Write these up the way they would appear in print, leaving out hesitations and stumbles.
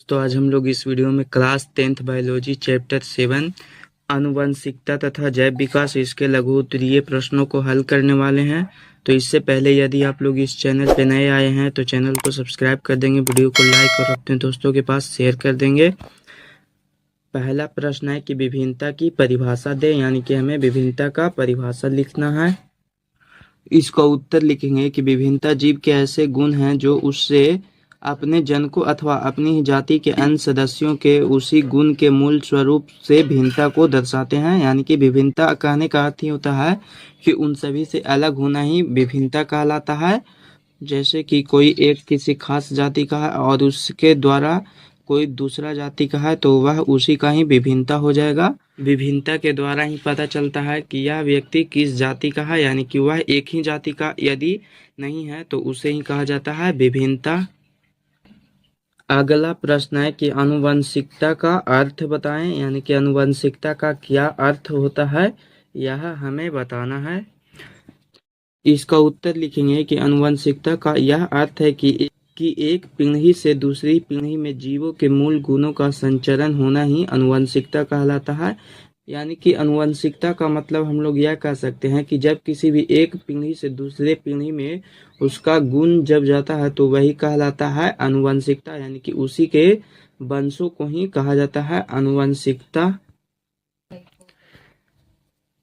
तो आज हम लोग इस वीडियो में क्लास 10th बायोलॉजी चैप्टर 7 आनुवंशिकता तथा जैव विकास इसके लघु उत्तरीय प्रश्नों को हल करने वाले हैं। तो इससे पहले यदि आप लोग इस चैनल पे नए आए हैं तो चैनल को सब्सक्राइब कर देंगे, वीडियो को लाइक और अपने दोस्तों के पास शेयर कर देंगे। पहला प्रश्न है कि विभिन्नता की परिभाषा दें, यानी कि हमें विभिन्नता का परिभाषा लिखना है। इसका उत्तर लिखेंगे कि विभिन्नता जीव के ऐसे गुण हैं जो उससे अपने जनको अथवा अपनी ही जाति के अन्य सदस्यों के उसी गुण के मूल स्वरूप से भिन्नता को दर्शाते हैं। यानी कि विभिन्नता कहने का अर्थ ही होता है कि उन सभी से अलग होना ही विभिन्नता कहलाता है। जैसे कि कोई एक किसी खास जाति का है और उसके द्वारा कोई दूसरा जाति का है तो वह उसी का ही विभिन्नता हो जाएगा। विभिन्नता के द्वारा ही पता चलता है कि यह व्यक्ति किस जाति का है, यानी कि वह एक ही जाति का यदि नहीं है तो उसे ही कहा जाता है विभिन्नता। अगला प्रश्न है कि आनुवंशिकता का अर्थ बताएं, यानी कि आनुवंशिकता का क्या अर्थ होता है यह हमें बताना है। इसका उत्तर लिखेंगे कि आनुवंशिकता का यह अर्थ है कि एक पीढ़ी से दूसरी पीढ़ी में जीवों के मूल गुणों का संचरण होना ही आनुवंशिकता कहलाता है। यानी कि आनुवंशिकता का मतलब हम लोग यह कह सकते हैं कि जब किसी भी एक पीढ़ी से दूसरे पीढ़ी में उसका गुण जब जाता है तो वही कहलाता है आनुवंशिकता, यानी कि उसी के वंशों को ही कहा जाता है आनुवंशिकता।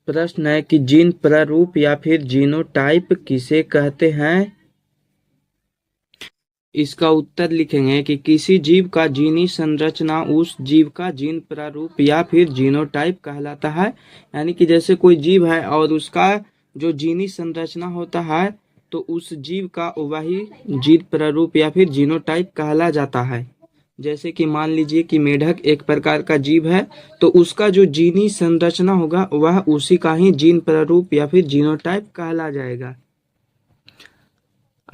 प्रश्न है कि जीन प्रारूप या फिर जीनोटाइप किसे कहते हैं। इसका उत्तर लिखेंगे कि किसी जीव का जीनी संरचना उस जीव का जीन प्रारूप या फिर जीनोटाइप कहलाता है। यानी कि जैसे कोई जीव है और उसका जो जीनी संरचना होता है तो उस जीव का वही जीन प्रारूप या फिर जीनोटाइप कहला जाता है। जैसे कि मान लीजिए कि मेढक एक प्रकार का जीव है तो उसका जो जीनी संरचना होगा वह उसी का ही जीन प्रारूप या फिर जीनोटाइप कहला जाएगा।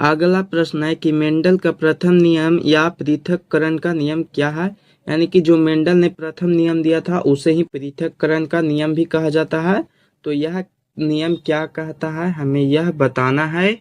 अगला प्रश्न है कि मेंडल का प्रथम नियम या पृथक्करण का नियम क्या है। यानी कि जो मेंडल ने प्रथम नियम दिया था उसे ही पृथक्करण का नियम भी कहा जाता है। तो यह नियम क्या कहता है हमें यह बताना है।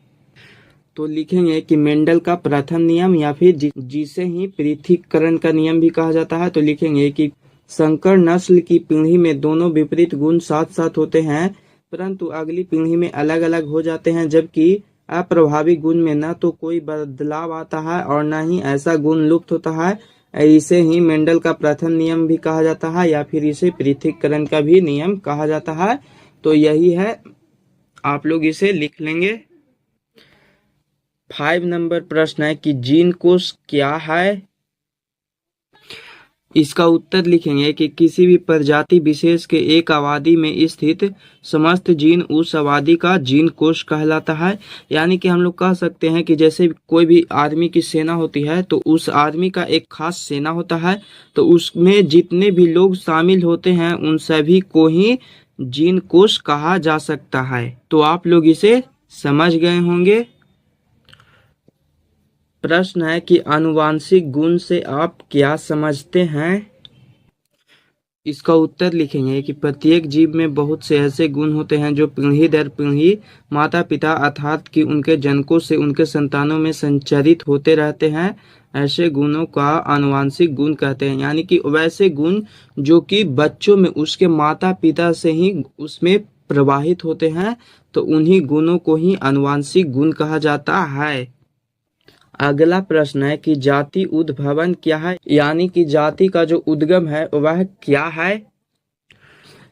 तो लिखेंगे कि मेंडल का प्रथम नियम या फिर जिसे ही पृथक्करण का नियम भी कहा जाता है। तो लिखेंगे कि संकर नस्ल की पीढ़ी में दोनों विपरीत गुण साथ साथ होते हैं परंतु अगली पीढ़ी में अलग अलग हो जाते हैं, जबकि अप्रभावी गुण में न तो कोई बदलाव आता है और न ही ऐसा गुण लुप्त होता है। इसे ही मेंडल का प्रथम नियम भी कहा जाता है या फिर इसे पृथक्करण का भी नियम कहा जाता है। तो यही है, आप लोग इसे लिख लेंगे। 5 नंबर प्रश्न है कि जीन कोश क्या है। इसका उत्तर लिखेंगे कि किसी भी प्रजाति विशेष के एक आबादी में स्थित समस्त जीन उस आबादी का जीन कोश कहलाता है। यानी कि हम लोग कह सकते हैं कि जैसे कोई भी आदमी की सेना होती है तो उस आदमी का एक खास सेना होता है तो उसमें जितने भी लोग शामिल होते हैं उन सभी को ही जीन कोश कहा जा सकता है। तो आप लोग इसे समझ गए होंगे। प्रश्न है कि आनुवांशिक गुण से आप क्या समझते हैं। इसका उत्तर लिखेंगे कि प्रत्येक जीव में बहुत से ऐसे गुण होते हैं जो पीढ़ी दर पीढ़ी माता पिता अर्थात कि उनके जनकों से उनके संतानों में संचरित होते रहते हैं। ऐसे गुणों का आनुवांशिक गुण कहते हैं। यानी कि वैसे गुण जो कि बच्चों में उसके माता पिता से ही उसमें प्रवाहित होते हैं तो उन्हीं गुणों को ही आनुवांशिक गुण कहा जाता है। अगला प्रश्न है कि जाति उद्भवन क्या है, यानी कि जाति का जो उद्गम है वह क्या है।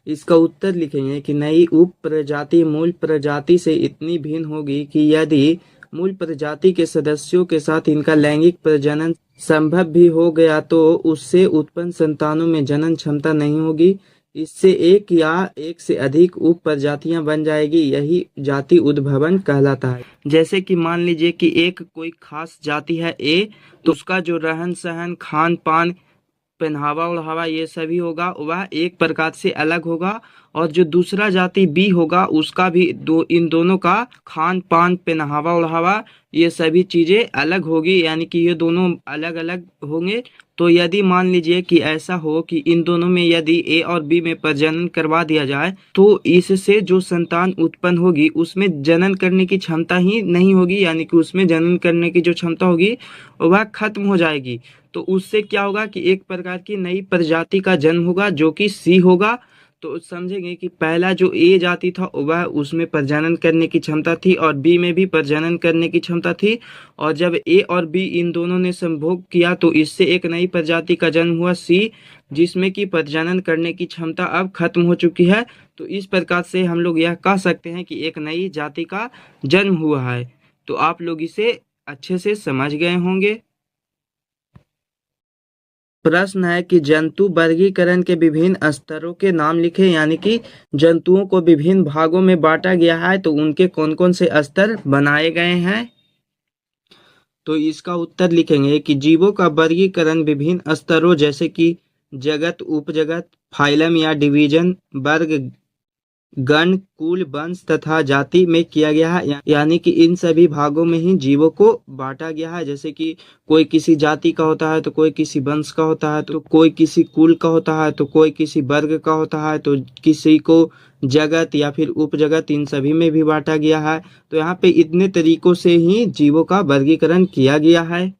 इसका उत्तर लिखेंगे कि नई उप प्रजाति मूल प्रजाति से इतनी भिन्न होगी कि यदि मूल प्रजाति के सदस्यों के साथ इनका लैंगिक प्रजनन संभव भी हो गया तो उससे उत्पन्न संतानों में जनन क्षमता नहीं होगी। इससे एक या एक से अधिक उप प्रजातियां बन जाएगी, यही जाति उद्भवन कहलाता है। जैसे कि मान लीजिए कि एक कोई खास जाति है ए, तो उसका जो रहन सहन खान पान पहनावा ओढ़ावा ये सभी होगा वह एक प्रकार से अलग होगा और जो दूसरा जाति बी होगा उसका भी इन दोनों का खान पान पहनावा ओढ़ावा ये सभी चीजें अलग होगी, यानी कि ये दोनों अलग अलग होंगे। तो यदि मान लीजिए कि ऐसा हो कि इन दोनों में यदि ए और बी में प्रजनन करवा दिया जाए तो इससे जो संतान उत्पन्न होगी उसमें जनन करने की क्षमता ही नहीं होगी, यानी कि उसमें जनन करने की जो क्षमता होगी वह खत्म हो जाएगी। तो उससे क्या होगा कि एक प्रकार की नई प्रजाति का जन्म होगा जो कि सी होगा। तो समझेंगे कि पहला जो ए जाति था वह उसमें प्रजनन करने की क्षमता थी और बी में भी प्रजनन करने की क्षमता थी, और जब ए और बी इन दोनों ने संभोग किया तो इससे एक नई प्रजाति का जन्म हुआ सी, जिसमें कि प्रजनन करने की क्षमता अब खत्म हो चुकी है। तो इस प्रकार से हम लोग यह कह सकते हैं कि एक नई जाति का जन्म हुआ है। तो आप लोग इसे अच्छे से समझ गए होंगे। प्रश्न है कि जंतु वर्गीकरण के विभिन्न स्तरों के नाम लिखें, यानी कि जंतुओं को विभिन्न भागों में बांटा गया है तो उनके कौन कौन से स्तर बनाए गए हैं। तो इसका उत्तर लिखेंगे कि जीवों का वर्गीकरण विभिन्न स्तरों जैसे कि जगत, उपजगत, फाइलम या डिवीजन, वर्ग, गण, कुल, वंश तथा जाति में किया गया है, यानी कि इन सभी भागों में ही जीवों को बांटा गया है। जैसे कि कोई किसी जाति का होता है तो कोई किसी वंश का होता है, तो कोई किसी कुल का होता है, तो कोई किसी वर्ग का होता है, तो किसी को जगत या फिर उपजगत, इन सभी में भी बांटा गया है। तो यहाँ पे इतने तरीकों से ही जीवों का वर्गीकरण किया गया है।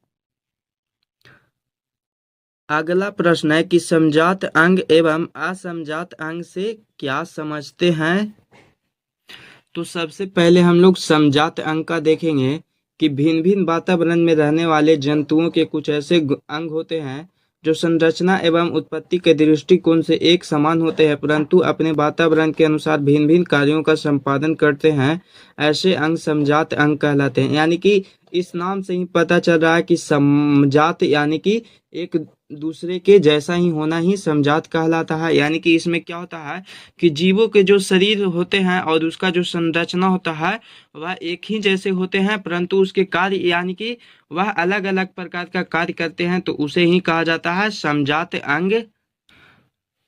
अगला प्रश्न है कि समजात अंग एवं असमजात अंग से क्या समझते हैं। तो सबसे पहले हम लोग समजात अंग का देखेंगे कि भिन्न भिन्न वातावरण में रहने वाले जंतुओं के कुछ ऐसे अंग होते हैं जो संरचना एवं उत्पत्ति के दृष्टिकोण से एक समान होते हैं परंतु अपने वातावरण के अनुसार भिन्न भिन्न कार्यों का संपादन करते हैं। ऐसे अंग समजात अंग कहलाते हैं। यानी कि इस नाम से ही पता चल रहा है कि समजात यानी कि एक दूसरे के जैसा ही होना ही समजात कहलाता है। यानी कि इसमें क्या होता है कि जीवों के जो शरीर होते हैं और उसका जो संरचना होता है वह एक ही जैसे होते हैं परंतु उसके कार्य यानी कि वह अलग अलग प्रकार का कार्य करते हैं, तो उसे ही कहा जाता है समजात अंग।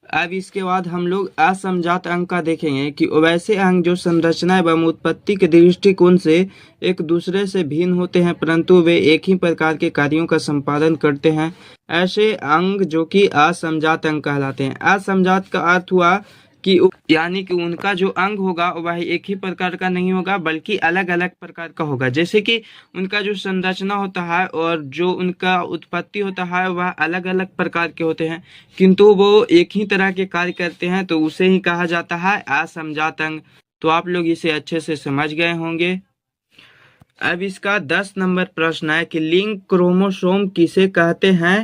अब इसके बाद हम लोग असमजात अंग का देखेंगे कि वैसे अंग जो संरचना एवं उत्पत्ति के दृष्टिकोण से एक दूसरे से भिन्न होते हैं परंतु वे एक ही प्रकार के कार्यों का संपादन करते हैं। ऐसे अंग जो कि असमजात अंग कहलाते हैं। असमजात का अर्थ हुआ कि यानी कि उनका जो अंग होगा वह एक ही प्रकार का नहीं होगा बल्कि अलग अलग प्रकार का होगा। जैसे कि उनका जो संरचना होता है और जो उनका उत्पत्ति होता है वह अलग अलग प्रकार के होते हैं किंतु वो एक ही तरह के कार्य करते हैं, तो उसे ही कहा जाता है असमजात अंग। तो आप लोग इसे अच्छे से समझ गए होंगे। अब इसका 10 नंबर प्रश्न है कि लिंग क्रोमोसोम किसे कहते हैं।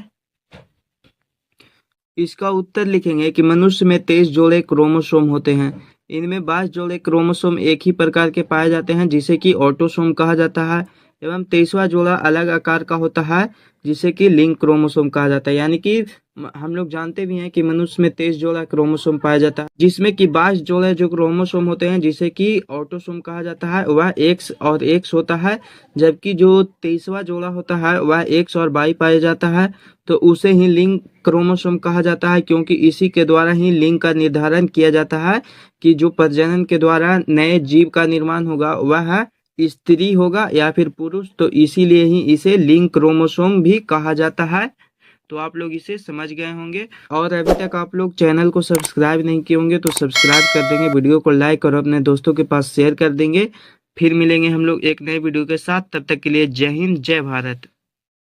इसका उत्तर लिखेंगे कि मनुष्य में 23 जोड़े क्रोमोसोम होते हैं। इनमें 22 जोड़े क्रोमोसोम एक ही प्रकार के पाए जाते हैं जिसे कि ऑटोसोम कहा जाता है एवं 23वां जोड़ा अलग आकार का होता है जिसे कि लिंग क्रोमोसोम कहा जाता है। यानी कि हम लोग जानते भी हैं कि मनुष्य में 23 जोड़ा क्रोमोसोम पाया जाता है जिसमें कि 22 जोड़े जो क्रोमोसोम होते हैं जिसे कि ऑटोसोम कहा जाता है वह एक्स और एक्स होता है, जबकि जो 23वां जोड़ा होता है वह एक्स और वाई पाया जाता है, तो उसे ही लिंग क्रोमोसोम कहा जाता है क्योंकि इसी के द्वारा ही लिंग का निर्धारण किया जाता है कि जो प्रजनन के द्वारा नए जीव का निर्माण होगा वह स्त्री होगा या फिर पुरुष, तो इसीलिए ही इसे लिंग क्रोमोसोम भी कहा जाता है। तो आप लोग इसे समझ गए होंगे। और अभी तक आप लोग चैनल को सब्सक्राइब नहीं किए होंगे तो सब्सक्राइब कर देंगे, वीडियो को लाइक और अपने दोस्तों के पास शेयर कर देंगे। फिर मिलेंगे हम लोग एक नए वीडियो के साथ, तब तक के लिए जय हिंद जय भारत।